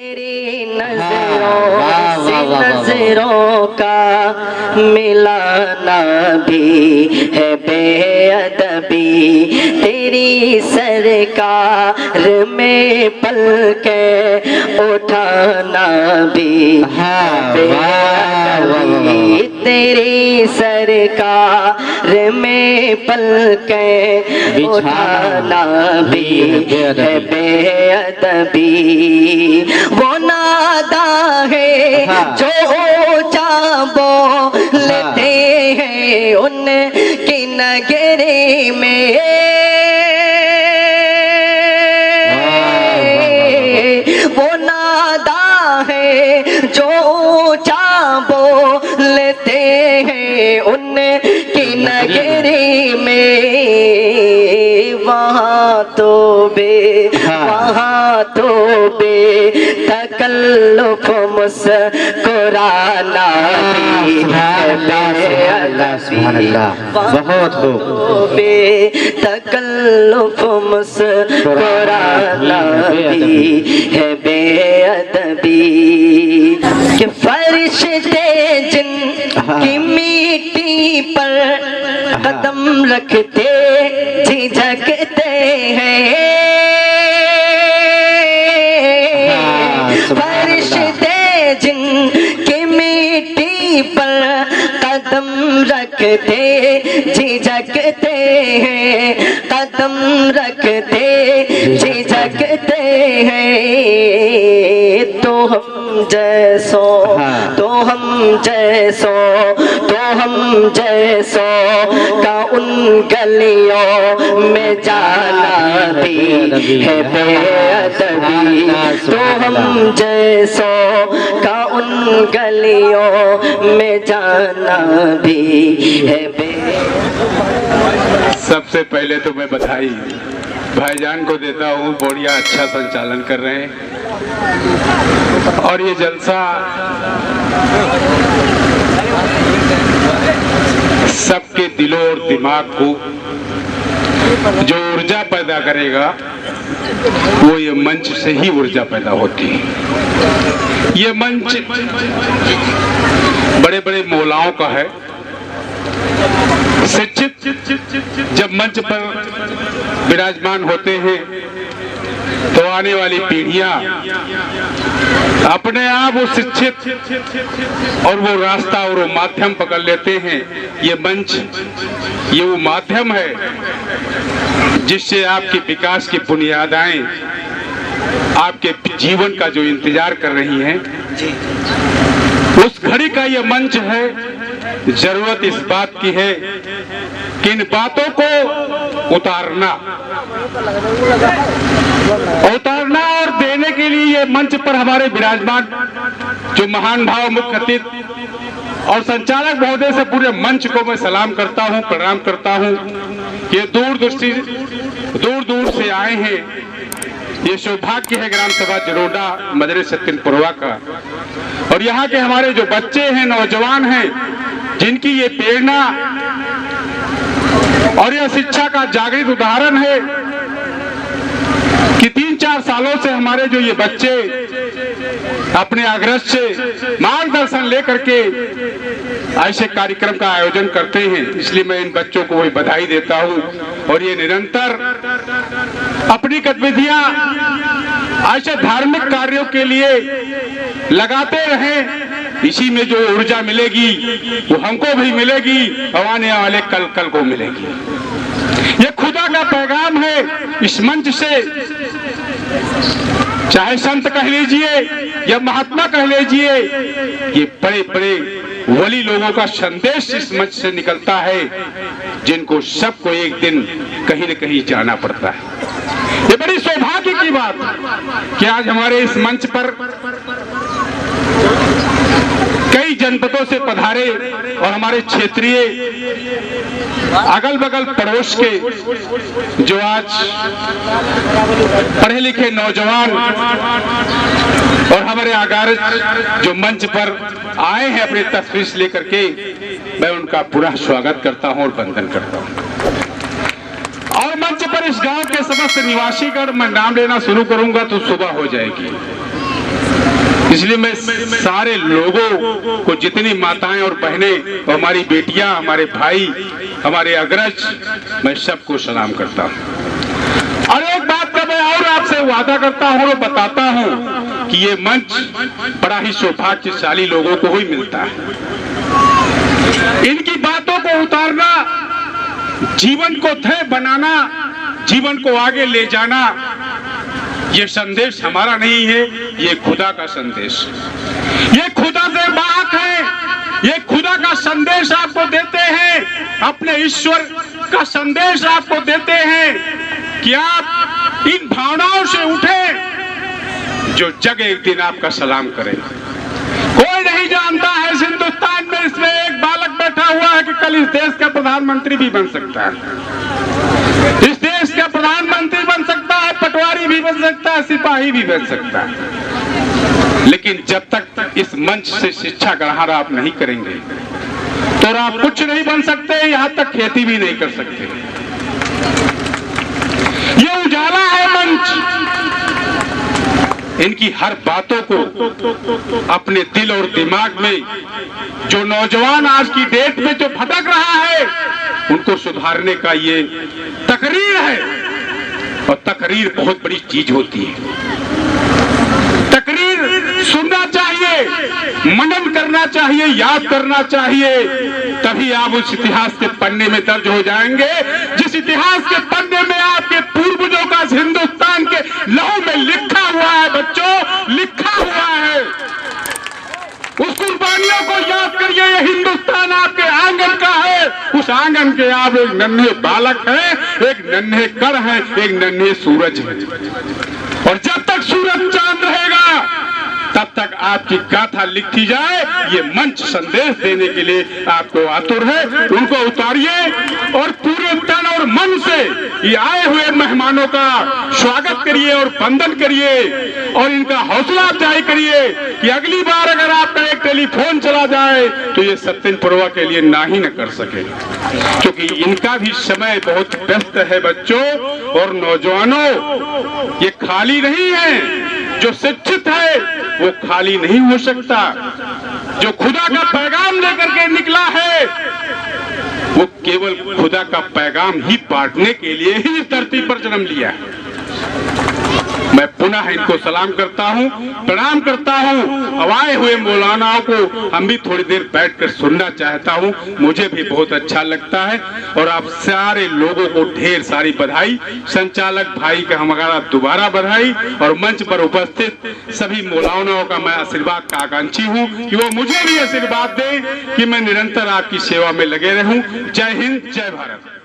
तेरी नजरों से नजरों का मिलाना भी है बेअदबी, तेरी सरकार में पलके उठाना भी है बेअदबी, तेरी सरकार में पलके उठाना भी है बेअदबी। वो नादा है जो ऊंचा बोलते हैं उनकी नगरी में, वो नादा है जो ऊंचा बोलते हैं उनकी नगरी में। वहाँ तो बे तकल्लुफ मुस्कुराना भी है बेअदबी, बहुत बे तकल्लुफ मुस्कुराना भी है बेअदबी। कि फरिश्ते जिनकी मिट्टी पर कदम रखते झिझकते हैं, फरिश्ते जिनकी मिट्टी पर कदम रखते झिझकते हैं, कदम रखते झिझकते हैं। तो हम जैसों का उन गलियों में जाना भी है बेअदबी, तो हम जैसों का उन गलियों में जाना भी है बेअदबी। सबसे पहले तो मैं बधाई भाईजान को देता हूँ, बढ़िया अच्छा संचालन कर रहे हैं। और ये जलसा सबके दिलों और दिमाग को जो ऊर्जा पैदा करेगा वो ये मंच से ही ऊर्जा पैदा होती है। ये मंच बड़े बड़े मौलाओं का है। शिक्षित जब मंच पर विराजमान होते हैं तो आने वाली पीढ़ियां अपने आप वो शिक्षित और वो रास्ता और वो माध्यम पकड़ लेते हैं। ये मंच ये वो माध्यम है जिससे आपके विकास की बुनियादें आपके जीवन का जो इंतजार कर रही हैं, उस घड़ी का ये मंच है। जरूरत इस बात की है कि इन बातों को उतारना और देने के लिए ये मंच पर हमारे विराजमान जो महान भाव मुख्य अतिथि और संचालक महोदय से पूरे मंच को मैं सलाम करता हूं, प्रणाम करता हूं। ये दूर दूर से आए हैं। ये सौभाग्य है ग्राम सभा जरोडा मदरे सत्यनपुरवा का। और यहाँ के हमारे जो बच्चे हैं, नौजवान हैं, जिनकी ये प्रेरणा और यह शिक्षा का जागृत उदाहरण है कि 3-4 सालों से हमारे जो ये बच्चे अपने आग्रह से मार्गदर्शन लेकर के ऐसे कार्यक्रम का आयोजन करते हैं। इसलिए मैं इन बच्चों को बधाई देता हूं और ये निरंतर अपनी गतिविधियां ऐसे धार्मिक कार्यों के लिए लगाते रहें। इसी में जो ऊर्जा मिलेगी वो हमको भी मिलेगी और आने वाले कल को मिलेगी। ये खुदा का पैगाम है इस मंच से, चाहे संत कह लीजिए या महात्मा कह लीजिए, ये बड़े बड़े वली लोगों का संदेश इस मंच से निकलता है, जिनको सबको एक दिन कहीं न कहीं जाना पड़ता है। ये बड़ी सौभाग्य की बात कि आज हमारे इस मंच पर कई जनपदों से पधारे और हमारे क्षेत्रीय अगल बगल पड़ोस के जो आज पढ़े लिखे नौजवान और हमारे आगारज जो मंच पर आए हैं अपनी तस्वीर लेकर के, मैं उनका पूरा स्वागत करता हूं और वंदन करता हूं। और मंच पर इस गांव के समस्त निवासीगण मैं नाम लेना शुरू करूंगा तो सुबह हो जाएगी। इसलिए मैं सारे लोगों को, जितनी माताएं और बहनें, हमारी बेटियां, हमारे भाई, हमारे अग्रज, मैं सबको सलाम करता हूं। और एक बात का मैं और आपसे वादा करता हूं और बताता हूं कि ये मंच बड़ा ही सौभाग्यशाली लोगों को ही मिलता है। इनकी बातों को उतारना, जीवन को ध्येय बनाना, जीवन को आगे ले जाना, ये संदेश हमारा नहीं है, ये खुदा का संदेश। ये खुदा से बात है, ये खुदा का संदेश आपको देते हैं, अपने ईश्वर का संदेश आपको देते हैं कि आप इन भावनाओं से उठे जो जग एक दिन आपका सलाम करे। कोई नहीं जानता है इस हिंदुस्तान में, इसमें एक बालक बैठा हुआ है कि कल इस देश का प्रधानमंत्री भी बन सकता है, इस देश का प्रधानमंत्री बन सकता है, पटवारी भी बन सकता है, सिपाही भी बन सकता है। लेकिन जब तक इस मंच से शिक्षा ग्रहण आप नहीं करेंगे तो आप कुछ नहीं बन सकते, यहां तक खेती भी नहीं कर सकते। ये उजाला है मंच। इनकी हर बातों को अपने दिल और दिमाग में, जो नौजवान आज की डेट में जो भटक रहा है, उनको सुधारने का ये तकरीर है। और तकरीर बहुत बड़ी चीज होती है। तकरीर सुनना चाहिए, मनन करना चाहिए, याद करना चाहिए, तभी आप उस इतिहास के पन्ने में दर्ज हो जाएंगे जिस इतिहास के पन्ने में आपके पूर्वजों का हिंदुस्तान के लहू में लिखा हुआ है। बच्चों, लिखा हुआ है। उस कुर्बानियों को याद करिए। ये हिंदुस्तान आपके आंगन का है, उस आंगन के आप एक नन्हे बालक हैं, एक नन्हे कण हैं, एक नन्हे सूरज हैं। और जब तक सूरज चांद रहेगा तब तक आपकी गाथा लिखी जाए। ये मंच संदेश देने के लिए आपको आतुर है। उनको उतारिए और पूरे तन और मन से ये आए हुए मेहमानों का स्वागत करिए और वंदन करिए और इनका हौसला अफजाई करिए कि अगली बार अगर आपका एक टेलीफोन चला जाए तो ये सत्यनपुरवा के लिए ना ही न कर सके, क्योंकि इनका भी समय बहुत व्यस्त है। बच्चों और नौजवानों, ये खाली नहीं है। जो शिक्षित है वो खाली नहीं हो सकता। जो खुदा का पैगाम लेकर के निकला है वो केवल खुदा का पैगाम ही बांटने के लिए ही इस धरती पर जन्म लिया है। मैं पुनः इनको सलाम करता हूं, प्रणाम करता हूं। अब आए हुए मौलानाओं को हम भी थोड़ी देर बैठकर सुनना चाहता हूं। मुझे भी बहुत अच्छा लगता है। और आप सारे लोगों को ढेर सारी बधाई। संचालक भाई का हमारा दोबारा बधाई। और मंच पर उपस्थित सभी मौलानाओं का मैं आशीर्वाद का आकांक्षी हूं कि वो मुझे भी आशीर्वाद दें कि मैं निरंतर आपकी सेवा में लगे रहूं। जय हिंद, जय भारत।